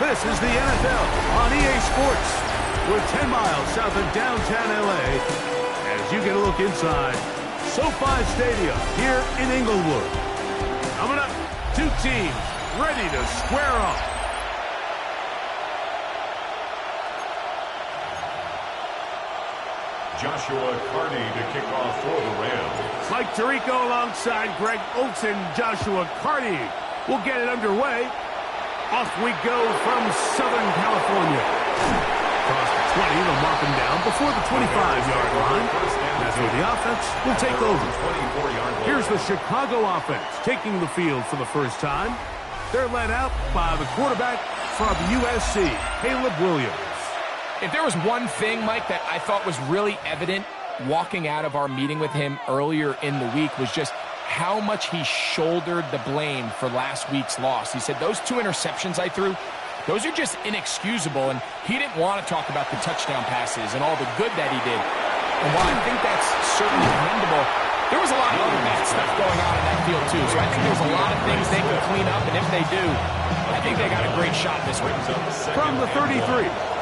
This is the NFL on EA Sports. We're 10 miles south of downtown L.A. as you get a look inside SoFi Stadium here in Inglewood. Coming up, two teams ready to square off. Joshua Carney to kick off for the Rams. Mike Tirico alongside Greg Olsen. Joshua Carney will get it underway. Off we go from Southern California. Across the 20, they'll mark him down before the 25-yard line. That's where the offense will take over. Here's the Chicago offense taking the field for the first time. They're led out by the quarterback from USC, Caleb Williams. If there was one thing, Mike, that I thought was really evident walking out of our meeting with him earlier in the week was just how much he shouldered the blame for last week's loss. He said, those 2 interceptions I threw, those are just inexcusable, and he didn't want to talk about the touchdown passes and all the good that he did. And while I think that's certainly commendable, there was a lot of other bad stuff going on in that field, too. So I think there's a lot of things they can clean up, and if they do, I think they got a great shot this week. From the 33,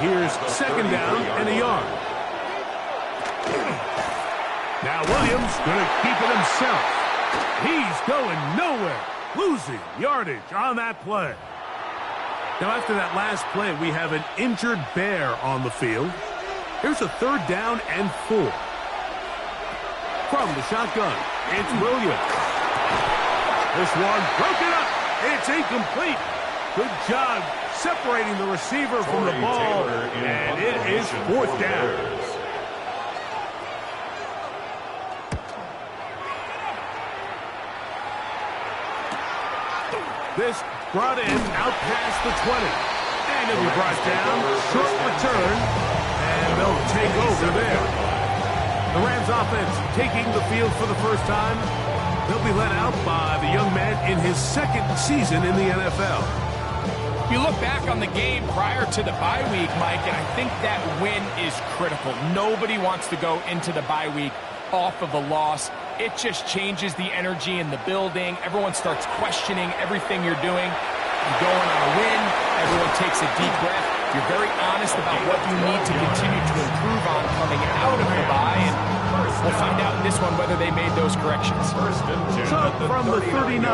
here's second down and a yard. Now Williams going to keep it himself. He's going nowhere, losing yardage on that play. Now after that last play, we have an injured Bear on the field. Here's a third down and 4. From the shotgun, it's Williams. This one broken up. It's incomplete. Good job separating the receiver from the ball, and it is fourth down. This brought in out past the 20. And it'll be brought down. Short return. And they'll take over there. The Rams offense taking the field for the first time. They'll be led out by the young man in his second season in the NFL. You look back on the game prior to the bye week, Mike, and I think that win is critical. Nobody wants to go into the bye week off of a loss. It just changes the energy in the building. Everyone starts questioning everything you're doing. You go on a win. Everyone takes a deep breath. You're very honest about what you need to continue to improve on coming out of the bye. And we'll find out in this one whether they made those corrections. So from the 39,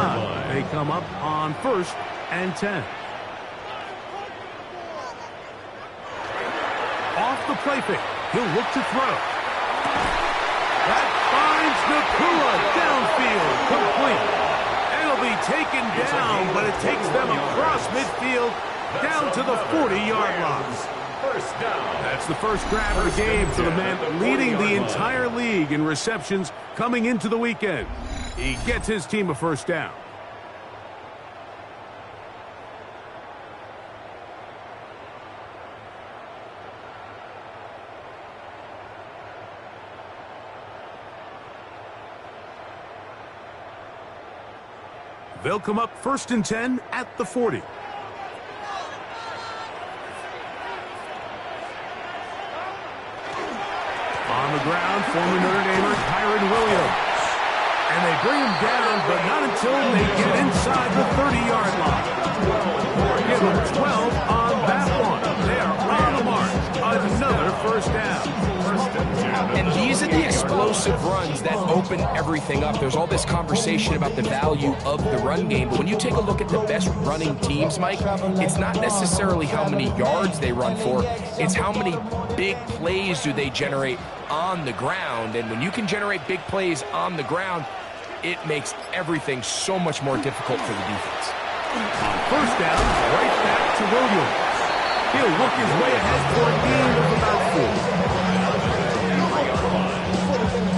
they come up on 1st and 10. Off the play fake. He'll look to throw. That finds Nakua downfield, complete. It'll be taken down, but it takes them across midfield down to the 40-yard line. That's the first grab of the game for the man leading the entire league in receptions coming into the weekend. He gets his team a first down. They'll come up 1st and 10 at the 40. On the ground, former Notre Damer Kyron Williams. And they bring him down, but not until they get inside the 30-yard line. Give them 12 on that one. They are on the mark. Another first down. And these are the explosive runs that open everything up. There's all this conversation about the value of the run game, but when you take a look at the best running teams, Mike, it's not necessarily how many yards they run for, it's how many big plays do they generate on the ground. And when you can generate big plays on the ground, it makes everything so much more difficult for the defense. On first down, right back to Williams. He'll work his way ahead for a gain of about 4.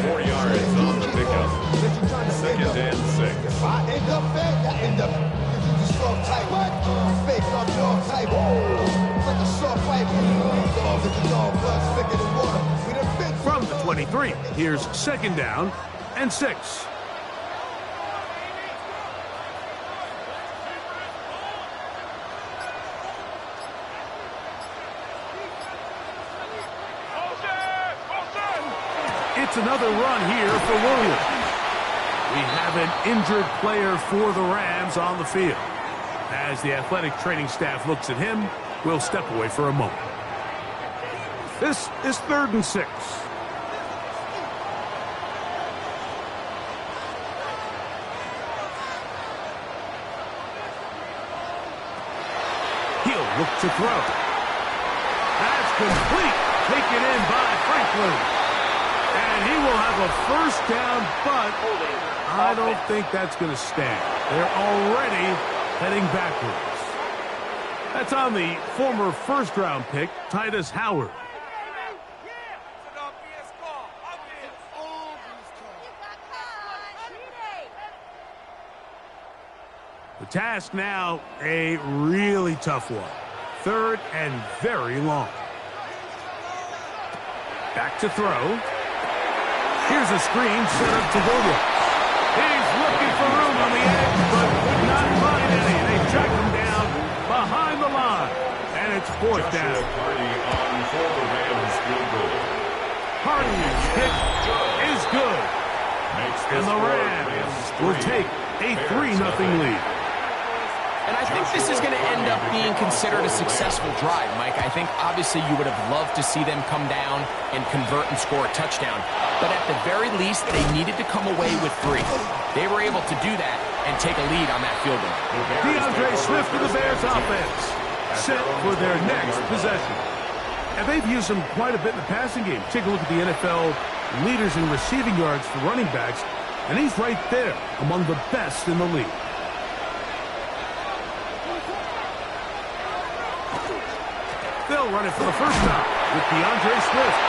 4 yards on the pickup. 2nd and 6. I end up fat, I end up just soft type. Fake up dog type. Like a soft pipe. Dog is a dog, blood thicker than water. We done been from the 23, here's 2nd down and 6. It's another run here for Williams. We have an injured player for the Rams on the field. As the athletic training staff looks at him, will step away for a moment. This is 3rd and 6. He'll look to throw. That's complete. Taken in by Franklin. And he will have a first down, but I don't think that's going to stand. They're already heading backwards. That's on the former first-round pick, Titus Howard. The task now, a really tough one. 3rd and very long. Back to throw. Here's a screen set up to Williams. He's looking for room on the edge, but could not find any. They track him down behind the line, and it's 4th down. Hardy on for the Rams field goal. Hardy's kick is good. And the Rams will take a 3-0 lead. And I think this is going to end up being considered a successful drive, Mike. I think obviously you would have loved to see them come down and convert and score a touchdown. But at the very least, they needed to come away with 3. They were able to do that and take a lead on that field goal. DeAndre Swift for the Bears offense, set for their next possession. And they've used him quite a bit in the passing game. Take a look at the NFL leaders in receiving yards for running backs, and he's right there among the best in the league. They'll run it for the first time with DeAndre Swift.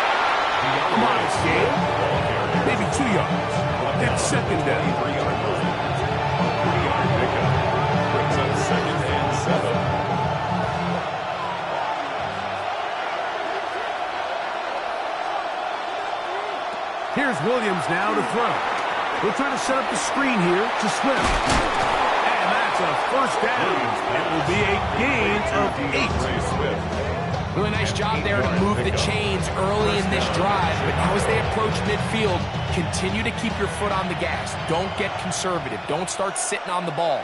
A modest gain, maybe 2 yards. It's 2nd down. 3-yard pickup brings up 2nd and 7. Here's Williams now to throw. We'll try to set up the screen here to Swift. And that's a first down. It will be a gain of 8. Really nice job there to move the chains early in this drive. But now as they approach midfield, continue to keep your foot on the gas. Don't get conservative. Don't start sitting on the ball.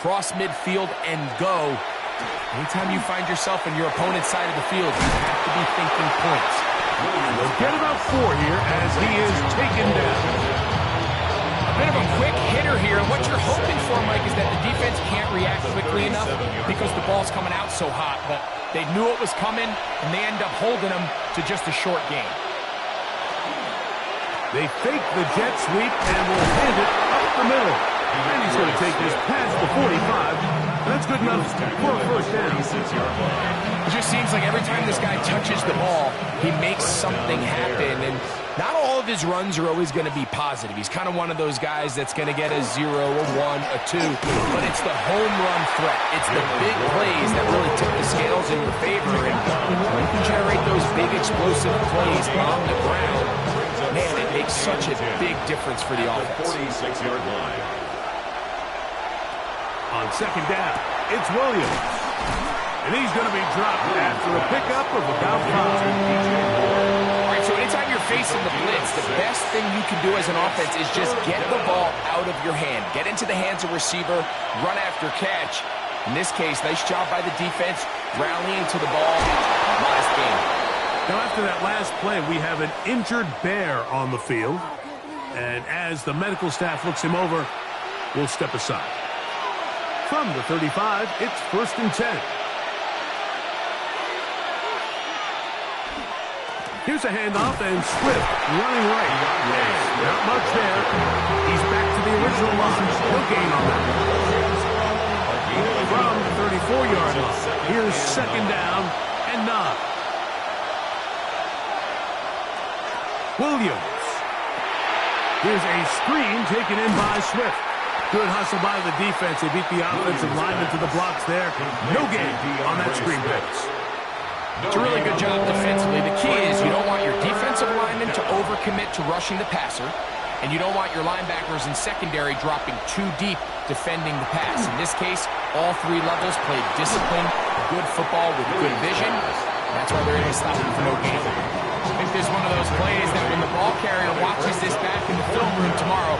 Cross midfield and go. Anytime you find yourself in your opponent's side of the field, you have to be thinking points. They'll get about 4 here as he is taken down. A bit of a quick hitter here. What you're hoping for, Mike, is that the defense can't react quickly enough because the ball's coming out so hot. But they knew it was coming, and they end up holding them to just a short gain. They fake the jet sweep and will hand it up the middle. And he's going to take this past the 45. That's good enough for a first down. It just seems like every time this guy touches the ball, he makes something happen. And not all of his runs are always going to be positive. He's kind of one of those guys that's going to get a 0, a 1, a 2. But it's the home run threat. It's the big plays that really tip the scales in your favor. And when you can generate those big explosive plays on the ground, man, it makes such a big difference for the offense. 46-yard line. On 2nd down, it's Williams. And he's going to be dropped after a pickup of about 5. All right, so anytime you're facing the blitz, the best thing you can do as an offense is just get the ball out of your hand. Get into the hands of receiver, run after catch. In this case, nice job by the defense, rallying to the ball. Last game. Now, after that last play, we have an injured Bear on the field. And as the medical staff looks him over, we'll step aside. From the 35, it's 1st and 10. Here's a handoff, and Swift running right. Not much there. He's back to the original line. No gain on that. From the 34-yard line, here's 2nd down and 9. Williams. Here's a screen taken in by Swift. Good hustle by the defense. They beat the offensive lineman to the blocks there. No gain on that screen pass. It's a really good job defensively. The key is you don't want your defensive lineman to overcommit to rushing the passer, and you don't want your linebackers in secondary dropping too deep defending the pass. In this case, all 3 levels played disciplined, good football with good vision. That's why they're able to stop him for no gain. I think there's one of those plays that when the ball carrier watches this back in the film room tomorrow,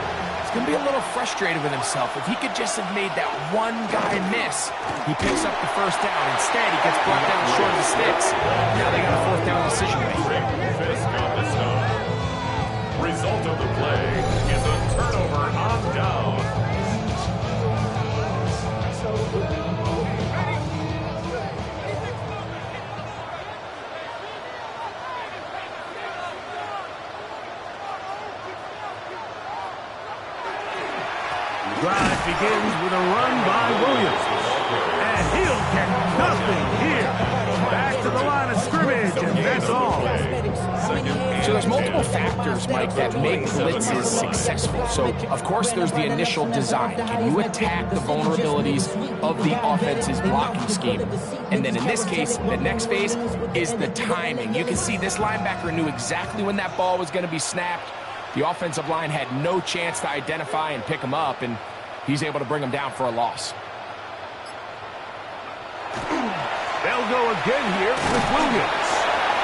He's going to be a little frustrated with himself. If he could just have made that one guy miss, he picks up the first down. Instead, he gets brought down short of the sticks. Now they got a fourth down decision to make. Fisk on the stop. Result of the play is a turnover on down. Drive begins with a run by Williams. And he'll get nothing here. Back to the line of scrimmage, and that's all. So there's multiple factors, Mike, that make blitzes successful. So, of course, there's the initial design. Can you attack the vulnerabilities of the offense's blocking scheme? And then in this case, the next phase is the timing. You can see this linebacker knew exactly when that ball was going to be snapped. The offensive line had no chance to identify and pick him up, and he's able to bring him down for a loss. They'll go again here with Williams.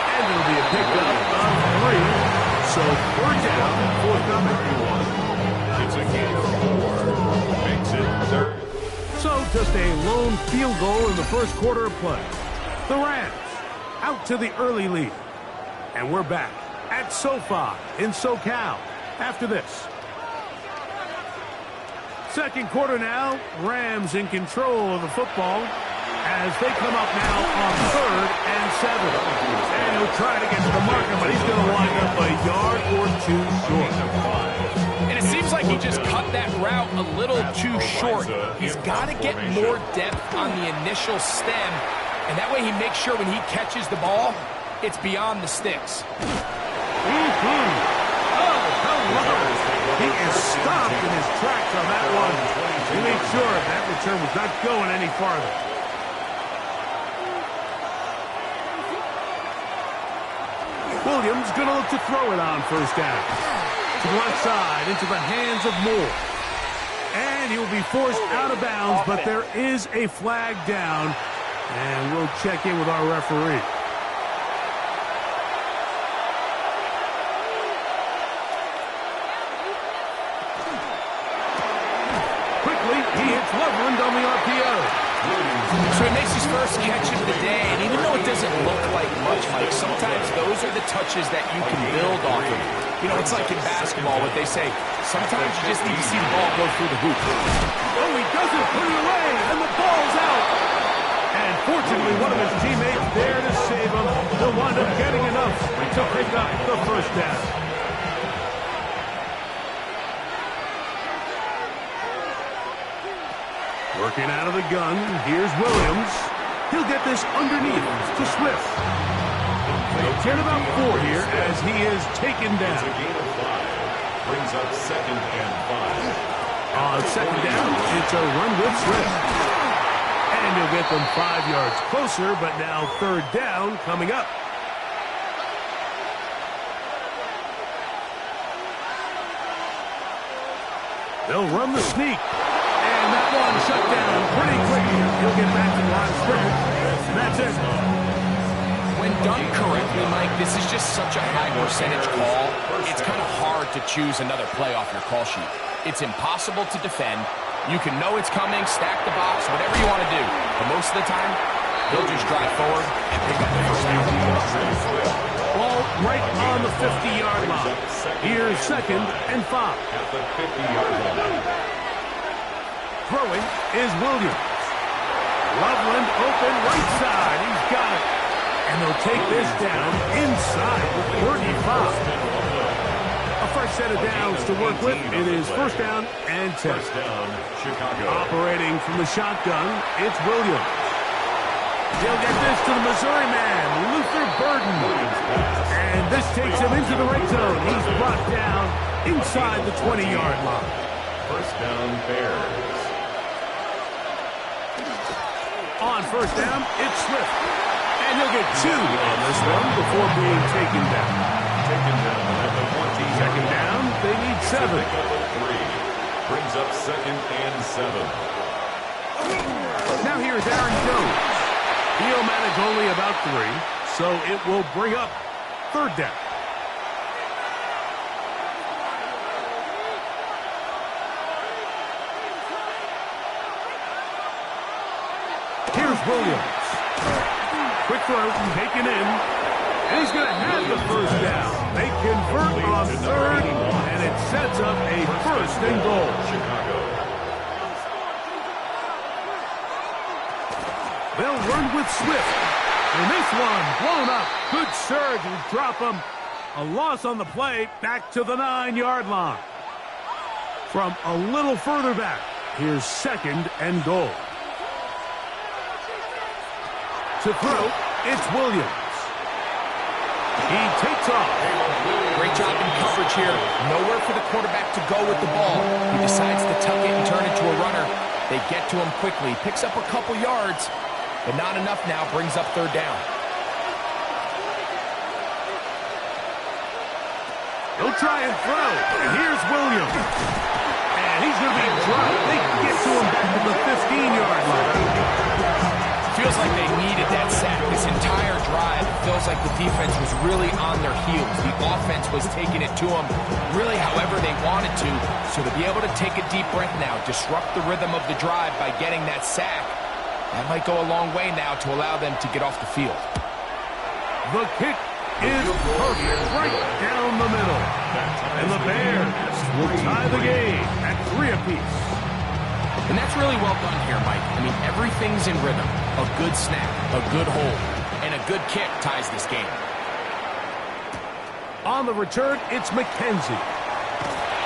And it'll be a pickup of 3. So 4th down, forthcoming. It's a gain of 4. Makes it 3rd. So just a lone field goal in the first quarter of play. The Rams out to the early lead. And we're back at SoFi in SoCal after this. Second quarter now, Rams in control of the football as they come up now on 3rd and 7. And he'll try to get to the marker, but he's going to wind up a yard or 2 short. And it seems like he just cut that route a little too short. He's got to get more depth on the initial stem, and that way he makes sure when he catches the ball, it's beyond the sticks. He is stopped in his tracks on that one. He made sure that return was not going any farther. Williams going to look to throw it on 1st down. To the left side, into the hands of Moore. And he will be forced out of bounds, but there is a flag down. And we'll check in with our referee. He hits Loveland on the RPO. So he makes his first catch of the day, and even though it doesn't look like much, Mike, sometimes those are the touches that you can build off of. You know, it's like in basketball, what they say, sometimes you just need to see the ball go through the hoop. Oh, he doesn't put it away, and the ball's out. And fortunately, one of his teammates there to save him. He'll wind up getting enough to pick up the 1st down. Working out of the gun, here's Williams. He'll get this underneath to Swift. They'll get about 4 here as he is taken down. It's a gain of 5. Brings up 2nd and 5. On 2nd down, it's a run with Swift. And he'll get them 5 yards closer, but now 3rd down coming up. They'll run the sneak. And that one shut down pretty quickly. He'll get back to the line of scrimmage. And that's it. When done correctly, Mike, this is just such a high percentage call. It's kind of hard to choose another play off your call sheet. It's impossible to defend. You can know it's coming, stack the box, whatever you want to do. But most of the time, he'll just drive forward and pick up the first down. Ball right on the 50-yard line. Here's 2nd and 5. At the 50-yard line. Throwing is Williams. Loveland open right side. He's got it. And they'll take this down inside the 35. A fresh set of downs to work with. It is 1st down and 10. First down, Chicago. Operating from the shotgun, it's Williams. He'll get this to the Missouri man, Luther Burden. And this takes him into the red zone. He's brought down inside the 20-yard line. First down, Bears. On 1st down, it's Swift. And he'll get 2 on this one before being taken down. Taken down at the 20. 2nd down, they need 7. Pick up a 3. Brings up 2nd and 7. Now here's Aaron Jones. He'll manage only about 3, so it will bring up 3rd down. Williams. Quick throw, taken in. And he's going to have the first down. They convert on third, and it sets up a first and goal. Chicago. They'll run with Swift. And this one blown up. Good surge will drop him. A loss on the play, back to the 9-yard line. From a little further back, here's second and goal. To throw, it's Williams. He takes off. Great job in coverage here. Nowhere for the quarterback to go with the ball. He decides to tuck it and turn it to a runner. They get to him quickly. Picks up a couple yards, but not enough now. Brings up third down. He'll try and throw. And here's Williams. And he's going to be dropped. They get to him back to the 15-yard line. Feels like they needed that sack. This entire drive, it feels like the defense was really on their heels. The offense was taking it to them really however they wanted to. So to be able to take a deep breath now, disrupt the rhythm of the drive by getting that sack, that might go a long way now to allow them to get off the field. The kick is perfect right down the middle. And the Bears will tie the game at 3 apiece. And that's really well done here, Mike. I mean, everything's in rhythm. A good snap, a good hold, and a good kick ties this game. On the return, it's McKenzie.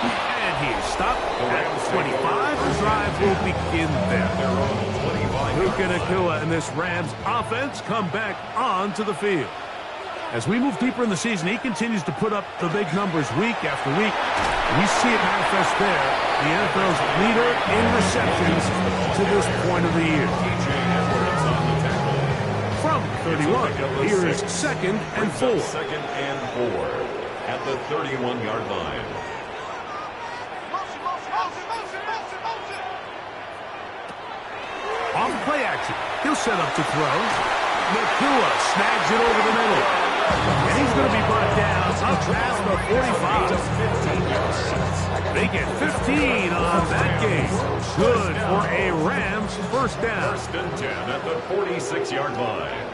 And he's stopped at the 25. The drive will begin there. Puka Nacua and this Rams offense come back onto the field. As we move deeper in the season, he continues to put up the big numbers week after week. We see it manifest there. The NFL's leader in receptions to this point of the year. From 31, here is second and 4. Second and 4 at the 31-yard line. Off play action. He'll set up to throw. Nacua snags it over the middle. And he's going to be brought down up past the 45. They get 15 on that game. Good for a Rams first down. First and 10 at the 46-yard line.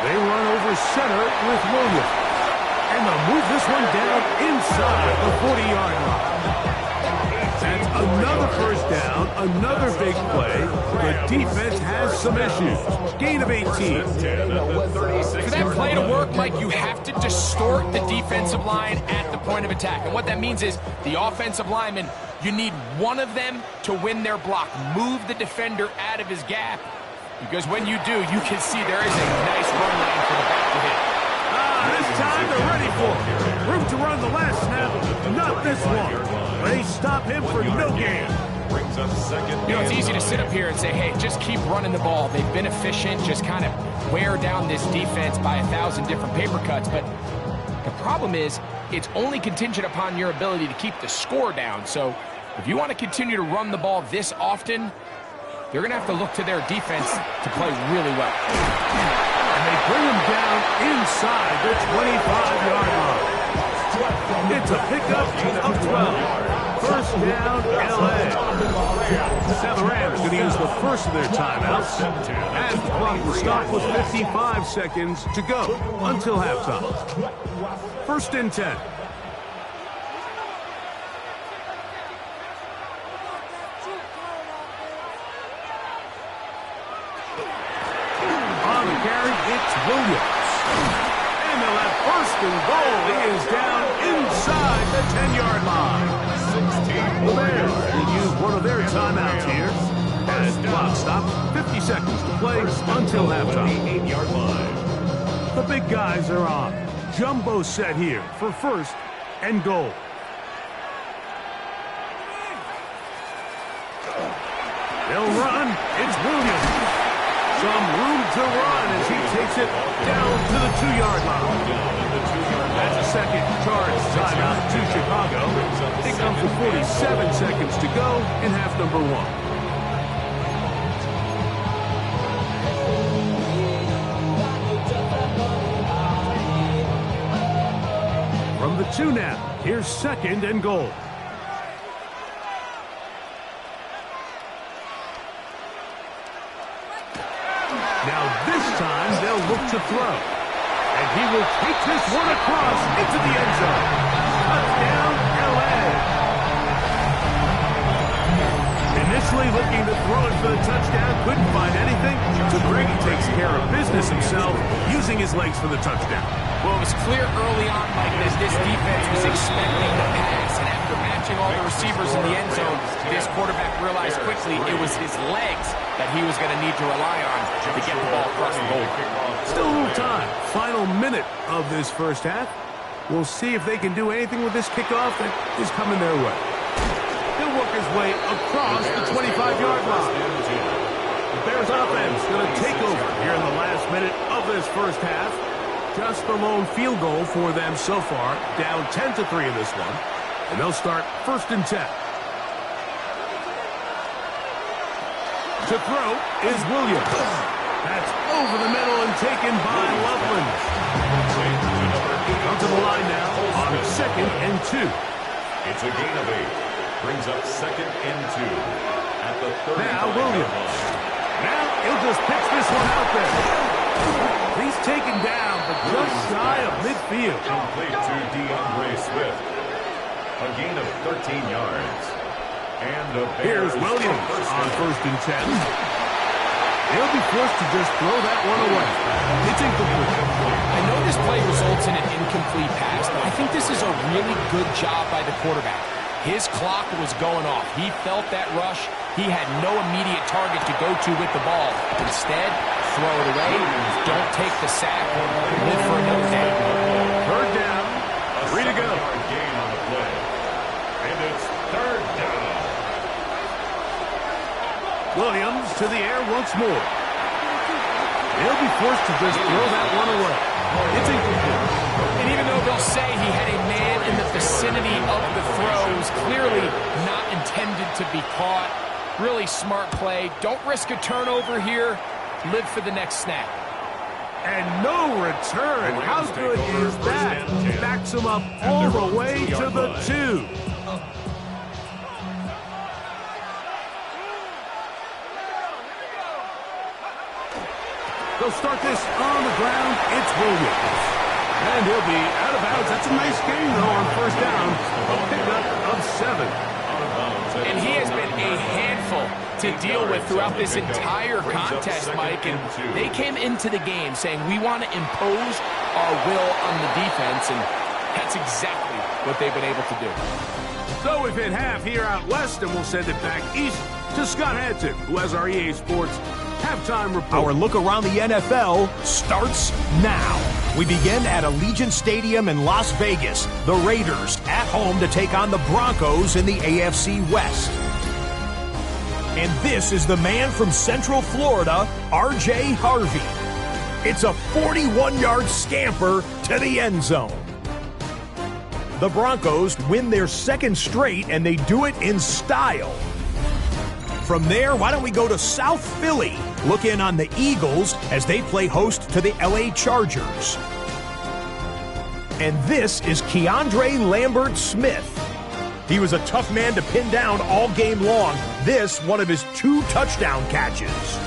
They run over center with Williams. And they'll move this one down inside the 40-yard line. That's another first down, another big play. The defense has some issues. Gain of 18. For that play to work, Mike, you have to distort the defensive line at the point of attack. And what that means is the offensive lineman, you need one of them to win their block. Move the defender out of his gap. Because when you do, you can see there is a nice run lane for the back to hit. This time they're ready for it. Room to run the last snap, not this one. They stop him for no gain. Brings up second. You know, it's easy to sit up here and say, hey, just keep running the ball. They've been efficient, just kind of wear down this defense by 1,000 different paper cuts. But the problem is, it's only contingent upon your ability to keep the score down. So if you want to continue to run the ball this often, they're going to have to look to their defense to play really well. And they bring him down inside the 25-yard line. It's a pickup of 12. First down, L.A. Now the Rams going to use the first of their timeouts. And the clock will stop with 55 seconds to go until halftime. First and 10. On the carry, it's Williams. And they'll have first and goal. He is down inside the 10-yard line. The Bears will use one of their timeouts here. As clock stops, 50 seconds to play until halftime. 8-yard line. The big guys are on. Jumbo set here for first and goal. They'll run. It's Williams. Some room to run as he takes it down to the 2-yard line. That's a second charge timeout to Chicago. It comes with 47 seconds to go in half number 1. From the 2 now, here's 2nd and goal. Now this time they'll look to throw. And he will take this one across into the end zone. Touchdown, LA. Initially looking to throw it for the touchdown, couldn't find anything. So Brady takes care of business himself, using his legs for the touchdown. Well, it was clear early on, Mike, that this defense was expecting the pass. And after matching all the receivers in the end zone, this quarterback realized quickly it was his legs that he was going to need to rely on to get the ball across the goal. Still a little time. Final minute of this first half. We'll see if they can do anything with this kickoff that is coming their way. He'll work his way across the 25-yard line. The Bears offense going to take over here in the last minute of this first half. Just the lone field goal for them so far. Down 10-3 in this one. And they'll start 1st and 10. To throw is Williams. That's over the middle and taken by Loveland. Onto the line now on 2nd and 2. It's a gain of 8. Brings up 2nd and 2 at the 35. Now Williams. Now he'll just pitch this one out there. He's taken down, but just shy of midfield. Complete to DeAndre Swift. A gain of 13 yards. And the Bears Here's Williams on 1st and 10. He'll be forced to just throw that one away. It's incomplete. I know this play results in an incomplete pass, but I think this is a really good job by the quarterback. His clock was going off. He felt that rush. He had no immediate target to go to with the ball. Instead, throw it away. Don't take the sack. Live for another day. 3rd down. 3 to go. Gain on the play. And it's 3rd down. Williams to the air once more. He'll be forced to just throw that one away. It's incomplete. And even though they'll say he had a man in the vicinity of the throw, it was clearly not intended to be caught. Really smart play. Don't risk a turnover here. Live for the next snap. And no return. How good is that? Backs him up all the way to the 2. They'll start this on the ground. It's Williams. And he'll be out of bounds. That's a nice gain, though, on 1st down. A pickup of 7. And he has been a handful to deal with throughout this entire contest, Mike. And they came into the game saying, we want to impose our will on the defense. And that's exactly what they've been able to do. So we've hit half here out west, and we'll send it back east to Scott Hanson, who has our EA Sports halftime report. Our look around the NFL starts now. We begin at Allegiant Stadium in Las Vegas. The Raiders at home to take on the Broncos in the AFC West. And this is the man from Central Florida, R.J. Harvey. It's a 41-yard scamper to the end zone. The Broncos win their 2nd straight, and they do it in style. From there, why don't we go to South Philly, look in on the Eagles as they play host to the LA Chargers. And this is Keandre Lambert-Smith. He was a tough man to pin down all game long. This, one of his 2 touchdown catches.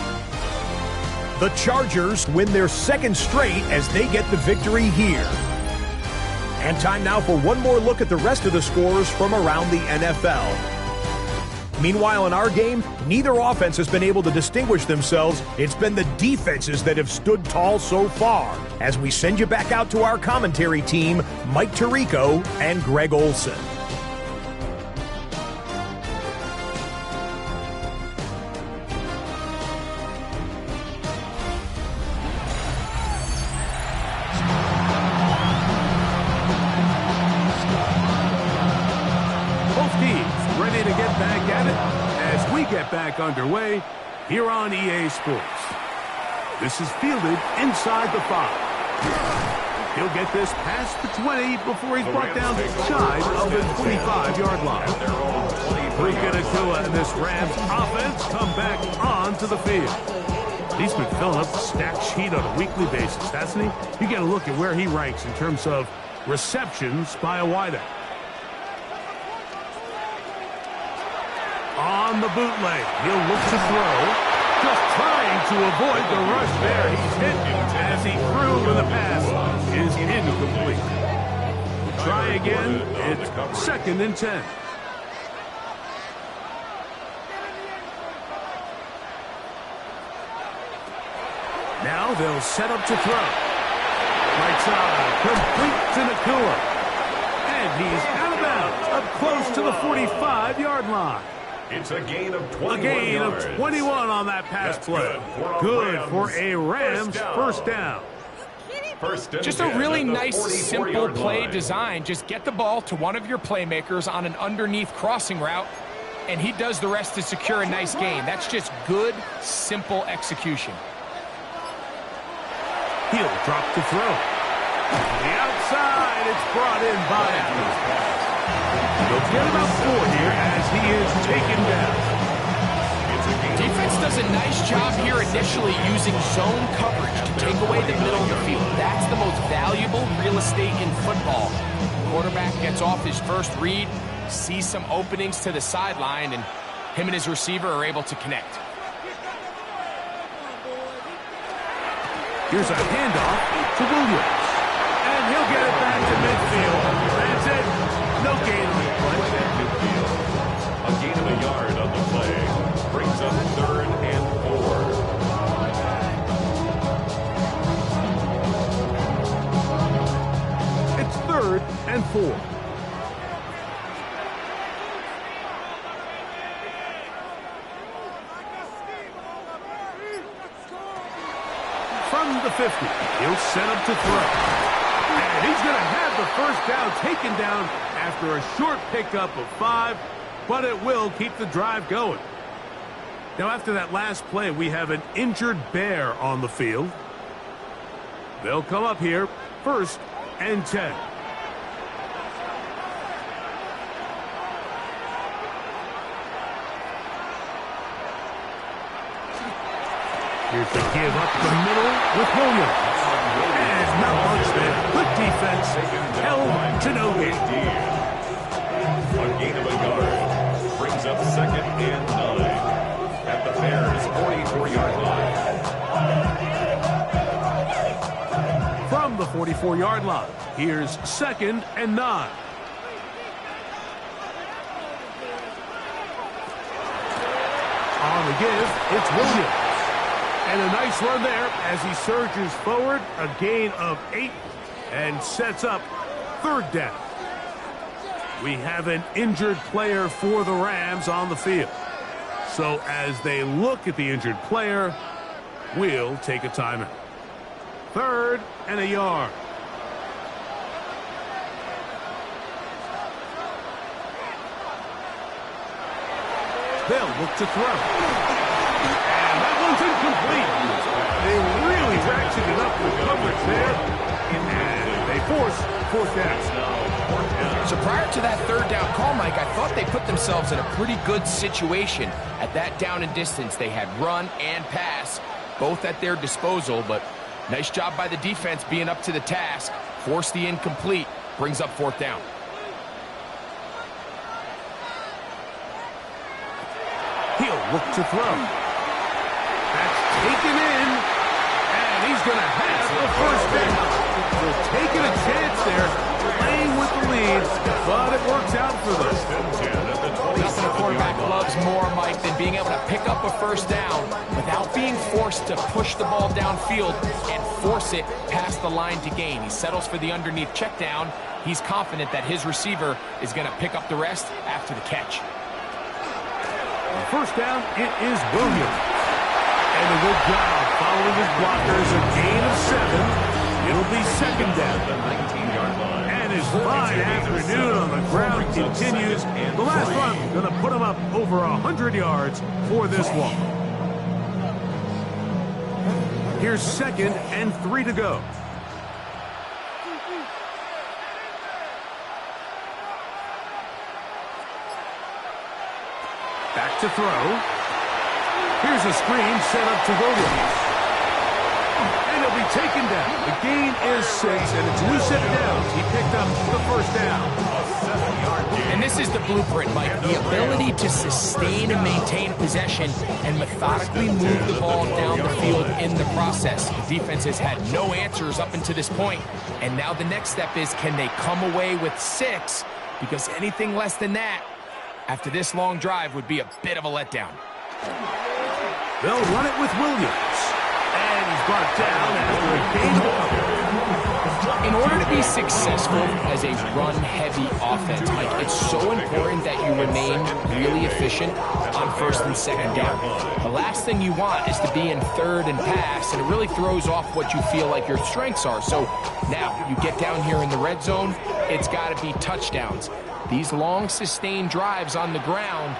The Chargers win their 2nd straight as they get the victory here. And time now for one more look at the rest of the scores from around the NFL. Meanwhile, in our game, neither offense has been able to distinguish themselves. It's been the defenses that have stood tall so far. As we send you back out to our commentary team, Mike Tirico and Greg Olson. Ready to get back at it as we get back underway here on EA Sports. This is fielded inside the 5. He'll get this past the 20 before he's brought down shy of the 25-yard line. Puka Nacua and this Rams offense come back onto the field. He's been filling up the stat sheet on a weekly basis, hasn't he? You get a look at where he ranks in terms of receptions by a wideout. On the bootleg, he'll look to throw. Just trying to avoid the rush there. He's hit as he threw when the pass is incomplete. Try again. It's 2nd and 10. Now they'll set up to throw. Right side, complete to Nacua. And he's out of bounds, up close to the 45-yard line. It's a gain of 21 A gain yards. of 21 on that pass play. Good for a Rams first down. Just a really nice, simple play design. Just get the ball to one of your playmakers on an underneath crossing route, and he does the rest to secure a nice gain. That's just good, simple execution. He'll drop to throw. To the outside, it's brought in by Adams. He'll get about 4 here as he is taken down. Defense does a nice job here initially using zone coverage to take away the middle of the field. That's the most valuable real estate in football. Quarterback gets off his first read, sees some openings to the sideline, and him and his receiver are able to connect. Here's a handoff to Williams. And he'll get it back to midfield. That's it. No gain on the play. A gain of a yard on the play. Brings up 3rd and 4. It's 3rd and 4. From the 50, he'll set up to throw. And he's going to have the first down taken down after a short pickup of 5, but it will keep the drive going. Now, after that last play, we have an injured Bear on the field. They'll come up here, 1st and 10. Here's the give up the middle with Williams. And not much there. Good defense. Held to no gain. A gain of a yard. Brings up 2nd and 9. At the Bears' 44-yard line. From the 44-yard line, here's 2nd and 9. On the give, it's Williams. And a nice run there as he surges forward, a gain of 8, and sets up 3rd down. We have an injured player for the Rams on the field. So as they look at the injured player, we'll take a timeout. 3rd and a yard. They'll look to throw. Incomplete. They really ratcheted up the coverage there, and they force 4th down. So prior to that 3rd down call, Mike, I thought they put themselves in a pretty good situation. At that down and distance, they had run and pass, both at their disposal, but nice job by the defense being up to the task. Force the incomplete, brings up 4th down. He'll look to throw. Taken in, and he's going to have the first down. So taking a chance there, playing with the lead, but it works out for them. Nothing a quarterback loves more, Mike, than being able to pick up a first down without being forced to push the ball downfield and force it past the line to gain. He settles for the underneath check down. He's confident that his receiver is going to pick up the rest after the catch. First down, it is Williams. And a good job following his blockers, a gain of 7. It'll be 2nd down. And his fine afternoon on the ground continues. The last run going to put him up over 100 yards for this one. Here's 2nd and 3 to go. Back to throw. Here's a screen set up to Williams. And he'll be taken down. The gain is 6, and it's 2 set downs. He picked up the first down. And this is the blueprint, Mike. The ability to sustain and maintain possession and methodically move the ball down the field in the process. The defense has had no answers up until this point. And now the next step is, can they come away with 6? Because anything less than that, after this long drive, would be a bit of a letdown. They'll run it with Williams. And he's brought down after a gain of a couple. In order to be successful as a run-heavy offense, Mike, it's so important that you remain really efficient on 1st and 2nd down. The last thing you want is to be in 3rd and pass, and it really throws off what you feel like your strengths are. So now you get down here in the red zone, it's got to be touchdowns. These long, sustained drives on the ground,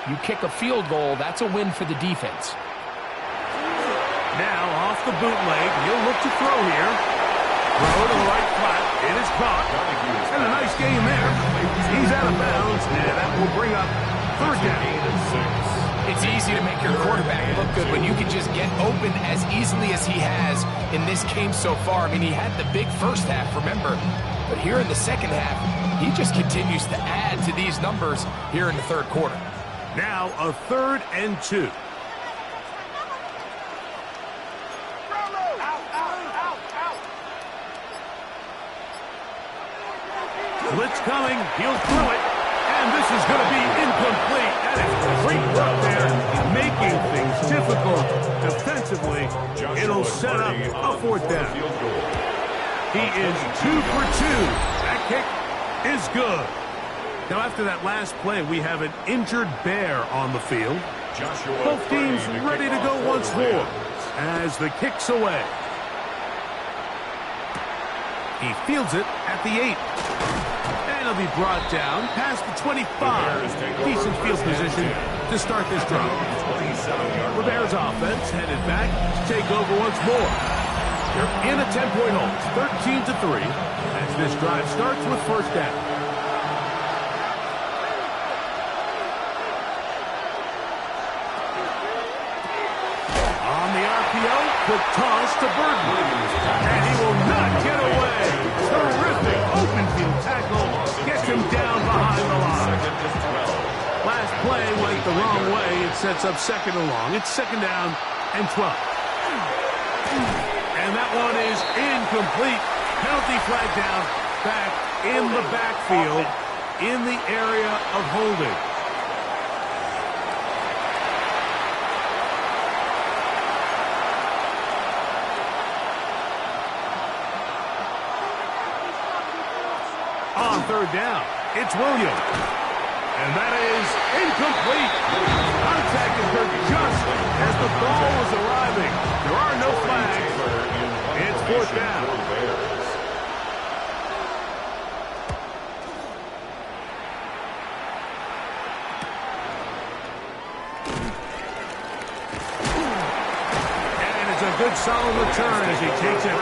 you kick a field goal, that's a win for the defense. Now off the bootleg, he'll look to throw here. Throw to the right flat. It is caught. And a nice game there. He's out of bounds, and that will bring up 3rd down. It's easy to make your quarterback look good when you can just get open as easily as he has in this game so far. I mean, he had the big first half, remember. But here in the second half, he just continues to add to these numbers here in the 3rd quarter. Now a 3rd and 2. Blitz coming, he'll throw it, and this is going to be incomplete. That is great work there, making things difficult defensively. It'll set up a 4th down. He is 2 for 2. That kick is good. Now after that last play, we have an injured Bear on the field. Both teams ready to go once more as the kick's away. He fields it at the 8. And he'll be brought down past the 25. Decent field position to start this drive. The Bears offense headed back to take over once more. They're in a 10-point hold, 13-3, as this drive starts with 1st down. On the RPO, quick toss to Burton. And he will not get away. Terrific open field tackle. Gets him down behind the line. Last play went the wrong way. It sets up 2nd and long. It's 2nd down and 12. And that one is incomplete. Penalty flag down. Back in the backfield in the area of holding. On 3rd down, it's Williams. And that is incomplete. Contact occurred just as the ball was arriving. There are no flags. It's 4th down. And it's a good solid return as he takes it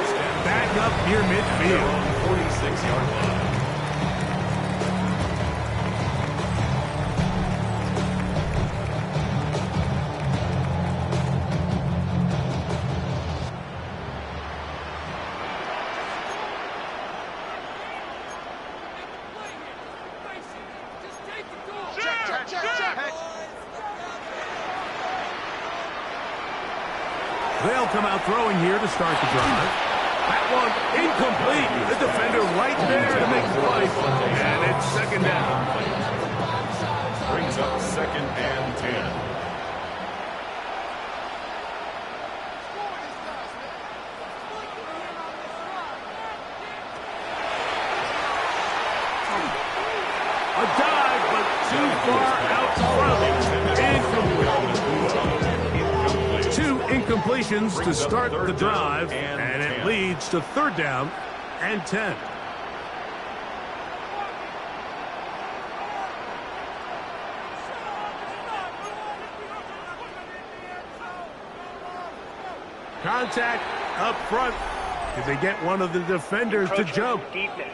back up near midfield. 46-yard line. They'll come out throwing here to start the drive. That one incomplete. The defender right there to make the play. And it's 2nd down. Brings up 2nd and 10. A dive, but too far out front. Incomplete. 2 incompletions to start the drive, and it leads to 3rd down and 10. Contact up front. Did they get one of the defenders to jump? Defense.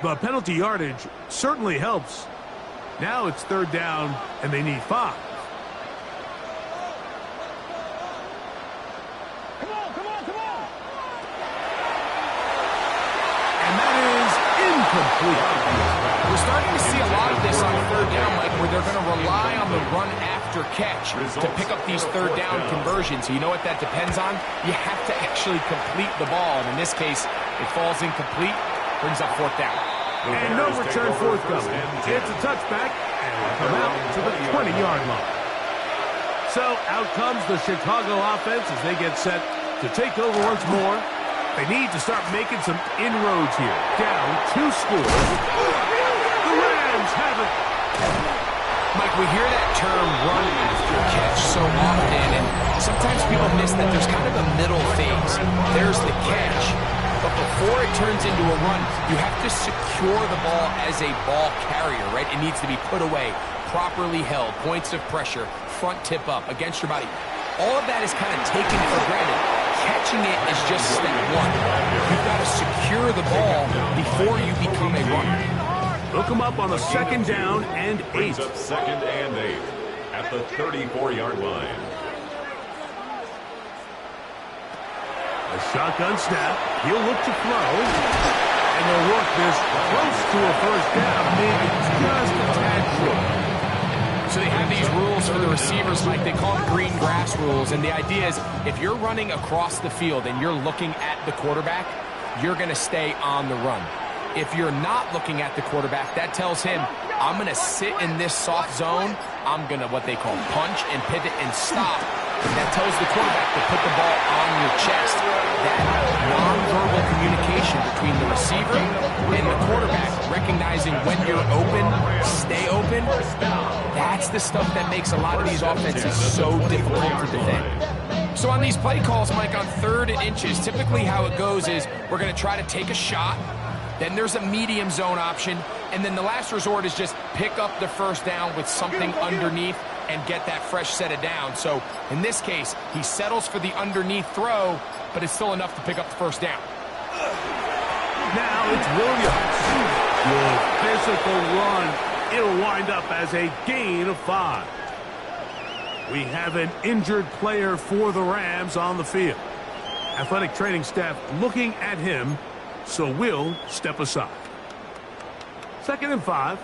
The penalty yardage certainly helps. Now it's 3rd down, and they need 5. And that is incomplete. We're starting to see a lot of this on 3rd down, Mike, where they're going to rely on the run after catch to pick up these 3rd down conversions. You know what that depends on? You have to actually complete the ball. And in this case, it falls incomplete, brings up 4th down. And no return forthcoming. It's a touchback, and we'll come out to the 20-yard line. So out comes the Chicago offense as they get set to take over once more. They need to start making some inroads here. Down 2 scores. The Rams have it. Mike, we hear that term run after catch so often, and sometimes people miss that there's kind of a middle phase. There's the catch, but before it turns into a run, you have to secure the ball as a ball carrier, right? It needs to be put away, properly held, points of pressure, front tip up against your body. All of that is kind of taken for granted. Catching it is just step 1. You've got to secure the ball before you become a runner. Look them up on a 2nd down and 8. Brings up 2nd and 8 at the 34-yard line. A shotgun snap. He'll look to throw. And they'll work this close to a 1st down, maybe just a tad short. So they have these rules for the receivers, Mike. They call them green grass rules. And the idea is if you're running across the field and you're looking at the quarterback, you're going to stay on the run. If you're not looking at the quarterback, that tells him, I'm going to sit in this soft zone. I'm going to, what they call, punch and pivot and stop. That tells the quarterback to put the ball on your chest. That nonverbal communication between the receiver and the quarterback, recognizing when you're open, stay open, that's the stuff that makes a lot of these offenses so difficult to defend. So on these play calls, Mike, on 3rd and inches, typically how it goes is we're going to try to take a shot. Then there's a medium zone option. And then the last resort is just pick up the 1st down with something underneath and get that fresh set of down. So in this case, he settles for the underneath throw, but it's still enough to pick up the 1st down. Now it's Williams. Good physical run. It'll wind up as a gain of 5. We have an injured player for the Rams on the field. Athletic training staff looking at him, so we'll step aside. 2nd and 5.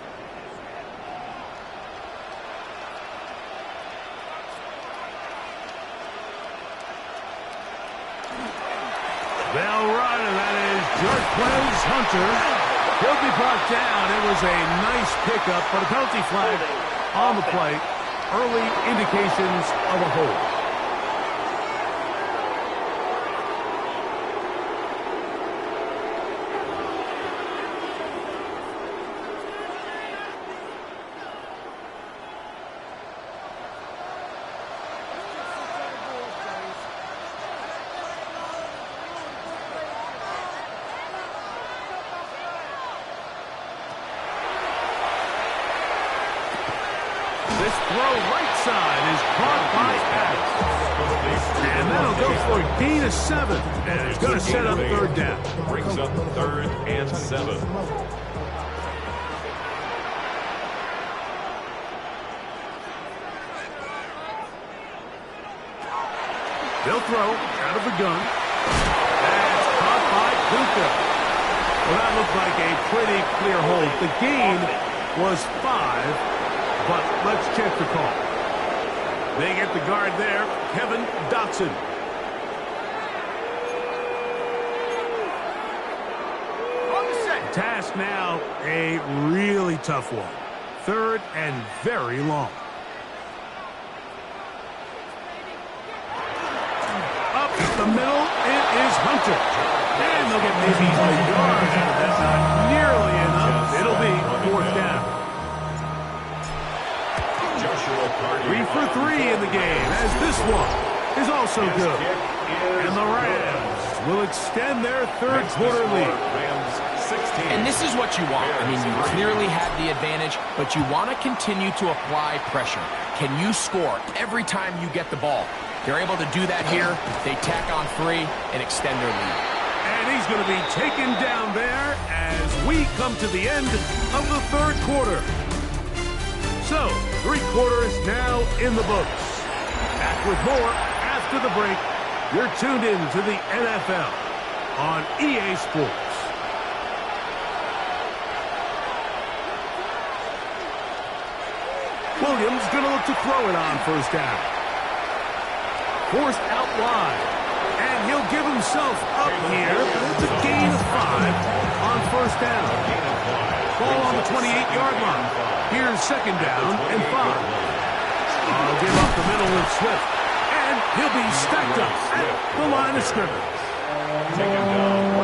They'll run, and that is Jarquez Hunter. He'll be brought down. It was a nice pickup, but a penalty flag on the play. Early indications of a hold. This throw right side is caught by Adams. And that'll go for a gain of 7. And it's going to set up 3rd down. Brings up 3rd and 7. They'll throw out of the gun. That's caught by Puka. Well, that looked like a pretty clear hold. The gain was 5. But let's check the call. They get the guard there, Kevin Dotson. Task now, a really tough one. 3rd and very long. Up the middle, it is Hunter. And they'll get maybe a yard out of that. Not nearly enough. It'll be 4th down. 3 for 3 in the game, as this one is also good. And the Rams will extend their 3rd quarter lead. Rams And this is what you want. I mean, you clearly have the advantage, but you want to continue to apply pressure. Can you score every time you get the ball? They're able to do that here. They tack on 3 and extend their lead. And he's going to be taken down there as we come to the end of the third quarter. So, 3 quarters now in the books. Back with more after the break. You're tuned in to the NFL on EA Sports. Williams going to look to throw it on first down. Forced out wide. And he'll give himself up here. It's a gain of 5 on first down. Ball on the 28-yard line. Here's second down and 5. I'll give up the middle with Swift. And he'll be stacked up at the line of scrimmage.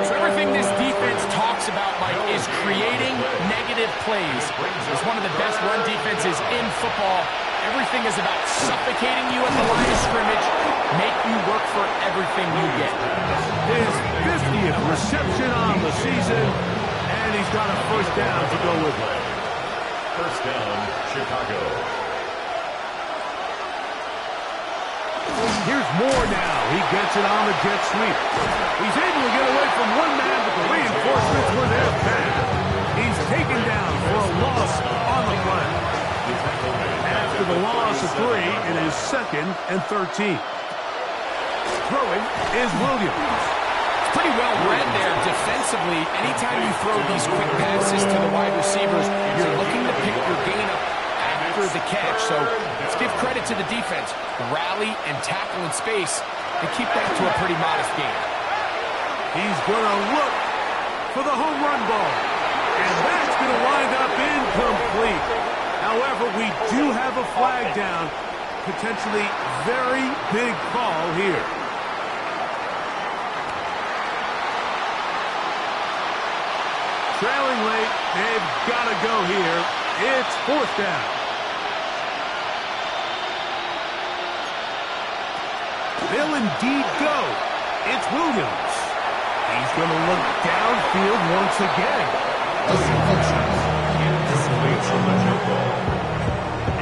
So everything this defense talks about, Mike, is creating negative plays. It's one of the best run defenses in football. Everything is about suffocating you at the line of scrimmage, make you work for everything you get. His 50th reception on the season, and he's got a first down to go with it. First down, Chicago. Here's Moore now. He gets it on the jet sweep. He's able to get away from one man, but the reinforcements were there fast. He's taken down for a loss on the play. After the loss of 3, it is 2nd and 13. Throwing is Williams. It's pretty well read there defensively. Anytime you throw these quick passes to the wide receivers, you're looking to pick your gain up after the catch. So let's give credit to the defense. Rally and tackle in space and keep that to a pretty modest gain. He's going to look for the home run ball. And that's going to wind up incomplete. However, we do have a flag down. Potentially very big call here. Trailing late, they've got to go here. It's 4th down. They'll indeed go. It's Williams. He's going to look downfield once again. Incomplete on the jump ball.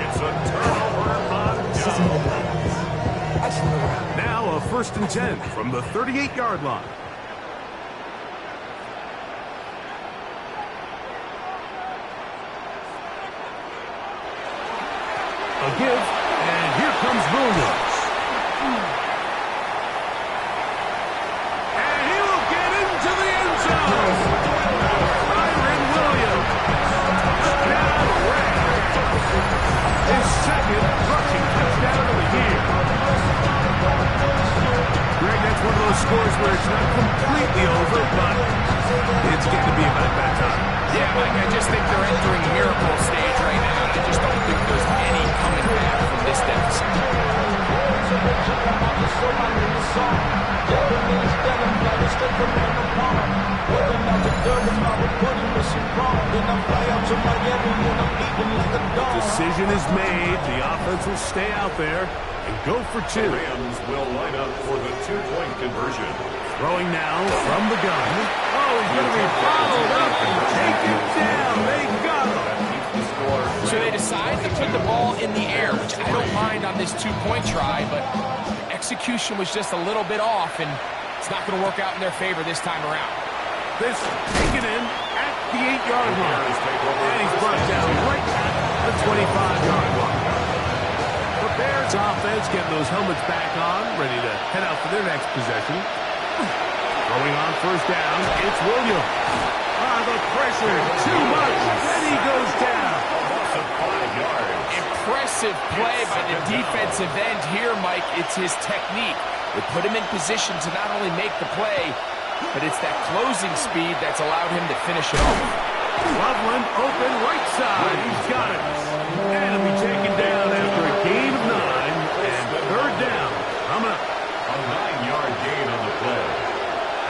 It's a turnover on down. Now a 1st and 10 from the 38-yard line. A give, and here comes Williams. And he will get into the end zone. Byron Williams. Touchdown, Rams. His 2nd rushing touchdown of the year. Greg, that's one of those scores where it's not completely over, but it's getting to be about that time. Yeah, Mike, I just think they're entering miracle stage right now, and I just don't think there's any coming back from this deficit. The decision is made. The offense will stay out there and go for 2. The Rams will line up for the 2-point conversion. Throwing now from the gun. Oh, he's going to be followed up and taken down. They got him. So they decide to put the ball in the air, which I don't mind on this 2-point try, but execution was just a little bit off, and it's not going to work out in their favor this time around. This taken in at the 8-yard line. And he's brought down right at the 25-yard line. The Bears offense getting those helmets back on, ready to head out for their next possession. Going on first down, it's Williams. The pressure, too much, and he goes down. Impressive play by the defensive end here, Mike. It's his technique. It put him in position to not only make the play, but it's that closing speed that's allowed him to finish it off. Loveland open right side. He's got it. And he'll be taken down after a gain of 9. And 3rd down. Coming up. A 9-yard gain on the play.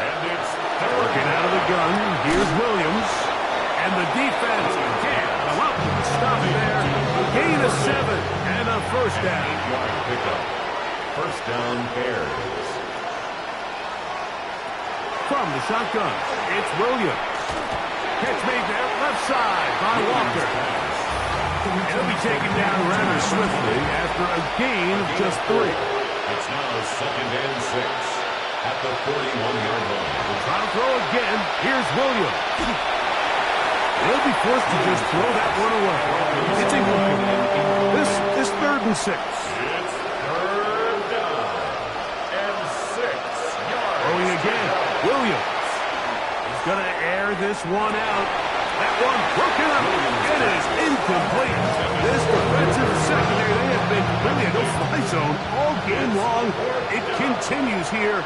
And it's working out of the gun. Here's Williams. And the defense can't come up and stop there. Gain of 7 and a first down. 8-yard pickup. First down, Bears. From the shotgun, it's Williams. Catch made there, left side by Walker. And he'll be taken down rather swiftly after a gain of just 3. It's now 2nd and 6 at the 41-yard line. We'll try to throw again. Here's Williams. He'll be forced to just throw that one away. It's incomplete. This is 3rd and 6. It's 3rd down and 6 yards. Throwing again. Williams. He's going to air this one out. That one broken up. It is incomplete. This defensive secondary, they have been really a no-fly zone all game long. It continues here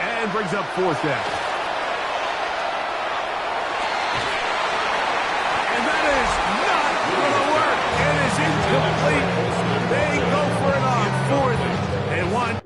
and brings up 4th down. And that is not going to work. It is incomplete. They go for it on 4th and 1.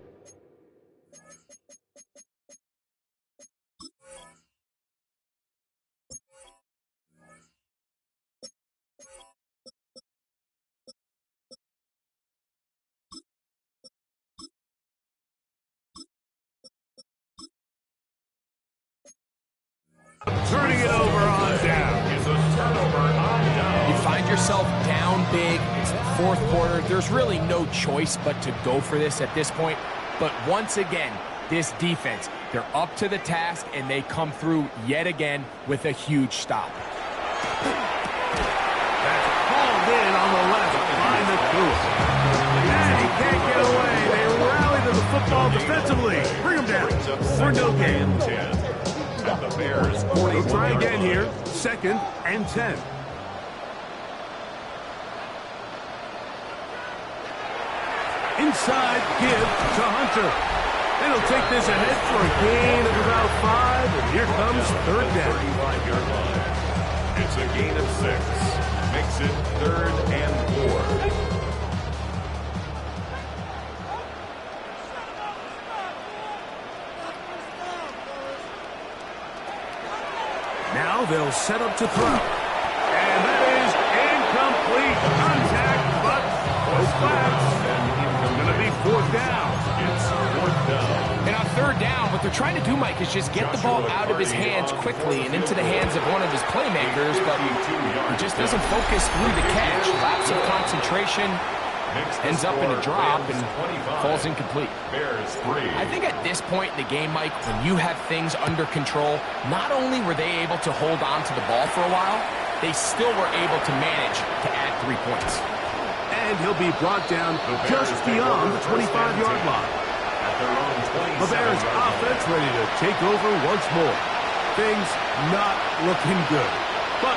Turning it over on down. It's a turnover on down. You find yourself down big. It's the 4th quarter. There's really no choice but to go for this at this point. But once again, this defense, they're up to the task, and they come through yet again with a huge stop. That's hauled in on the left by McCool. And he can't get away. They rally to the football defensively. Bring him down for no gain. At the Bears, 41. We'll try again here. 2nd and 10. Inside give to Hunter. And he'll take this ahead for a gain of about 5. And here comes 3rd down. 35-yard line. It's a gain of 6. Makes it 3rd and 4. Now they'll set up to throw. And that is incomplete. Contact, but no flags. It's going to be 4th down. It's 4th down. And on 3rd down, what they're trying to do, Mike, is just get the ball out of his hands quickly and into the hands of one of his playmakers, but he just doesn't focus through the catch. Lapse of concentration, ends up in a drop and falls incomplete. Bears 3. I think at this point in the game, Mike, when you have things under control, not only were they able to hold on to the ball for a while, they still were able to manage to add 3 points. And he'll be brought down just beyond the 25-yard line. At their own 27. The Bears offense ready to take over once more. Things not looking good. But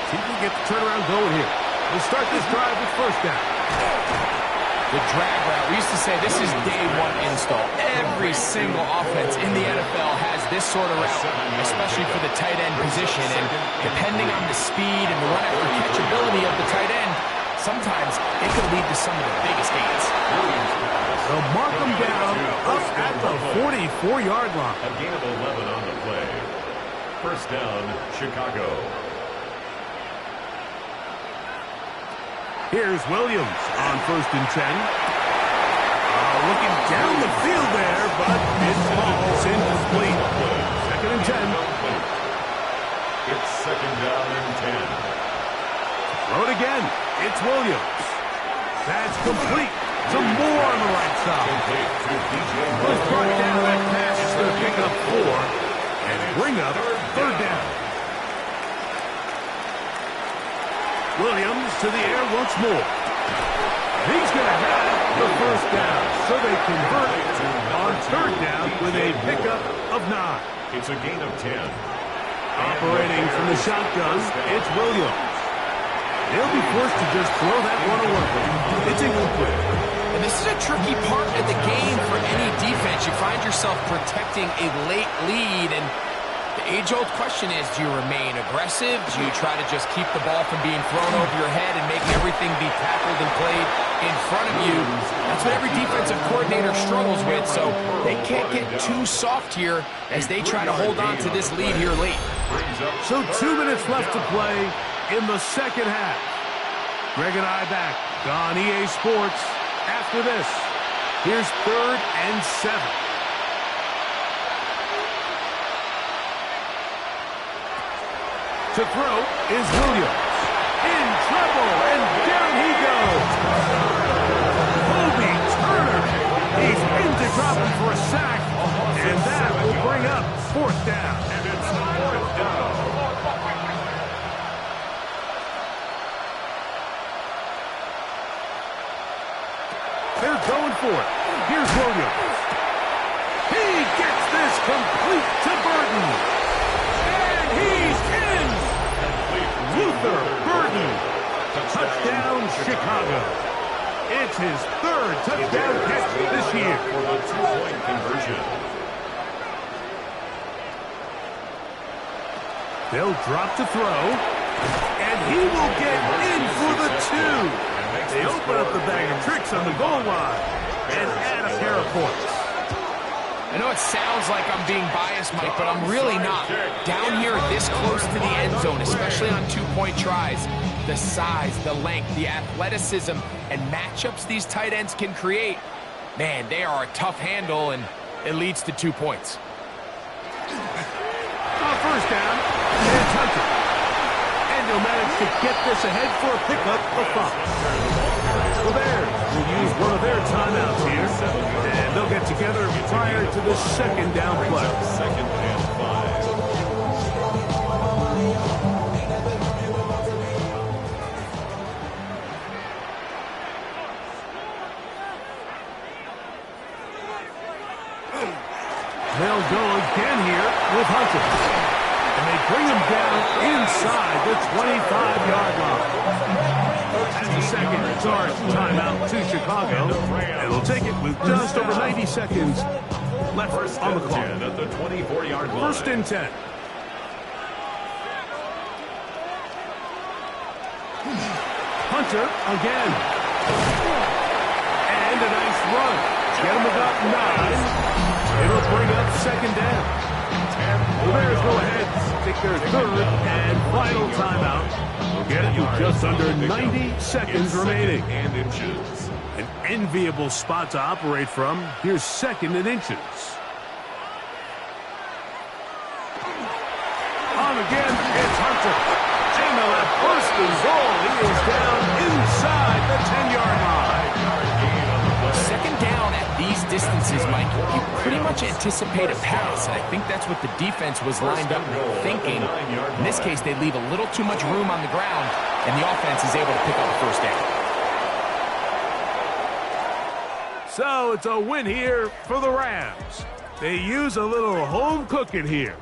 see if we get the turnaround going here. We'll start this drive with 1st down. The drag route, we used to say this is day 1 install. Every single offense in the NFL has this sort of route, especially for the tight end position. And depending on the speed and the run-after-catchability of the tight end, sometimes it could lead to some of the biggest gains. They'll mark them down up at the 44-yard line. A gain of 11 on the play. 1st down, Chicago. Here's Williams on 1st and 10. Looking down the field there, but it falls incomplete. 2nd and 10. It's 2nd down and 10. Throw it again. It's Williams. That's complete. Some more on the right side. Was brought down that pass. It's going to pick up 4 and bring up 3rd down. Williams to the air once more. He's going to have the 1st down. So they convert on 3rd down with a pickup of 9. It's a gain of 10. Operating from the shotgun, it's Williams. He'll be forced to just throw that one away. It's incomplete. And this is a tricky part of the game for any defense. You find yourself protecting a late lead, and the age-old question is, do you remain aggressive? Do you try to just keep the ball from being thrown over your head and make everything be tackled and played in front of you? That's what every defensive coordinator struggles with, so they can't get too soft here as they try to hold on to this lead here late. So 2 minutes left to play in the 2nd half. Greg and I back on EA Sports after this. Here's 3rd and 7. To throw is Williams. In trouble, and down he goes. Kobe Turner. He's into dropping for a sack, and that will bring up fourth down. And it's fourth down. They're going for it. Here's Williams. He gets this complete to Burton. And he's in. Luther Burton. Touchdown, Chicago. It's his third touchdown catch this year. For the two-point conversion. They'll drop to throw. And he will get in for the two. They open up the bag of tricks on the goal line and add a pair of points. I know it sounds like I'm being biased, Mike, but I'm really not. Down here this close to the end zone, especially on two-point tries, the size, the length, the athleticism, and matchups these tight ends can create, man, they are a tough handle, and it leads to 2 points. First down, it's Hunter. And he'll manage to get this ahead for a pickup of 5. The Bears will use one of their timeouts here, and they'll get together prior to the second down play. Second and 5. They'll go again here with Hunter. And they bring him down inside the 25-yard line. That's the second charge timeout to Chicago. And they'll take it with just over 90 seconds left on the clock. At the 24-yard line. First and 10. Hunter again. And a nice run. Get him about 9. It'll bring up second down. The Bears go ahead, take their third and final timeout. We'll get it with just under 90 seconds remaining. And inches. An enviable spot to operate from. Here's second and inches. On again, it's Hunter. And the left first and goal. He is down inside the 10-yard line. Second down at these distances, Mike, you pretty much anticipate a pass, and I think that's what the defense was lined up thinking. In this case, they leave a little too much room on the ground, and the offense is able to pick up a first down. So it's a win here for the Rams. They use a little home cooking here.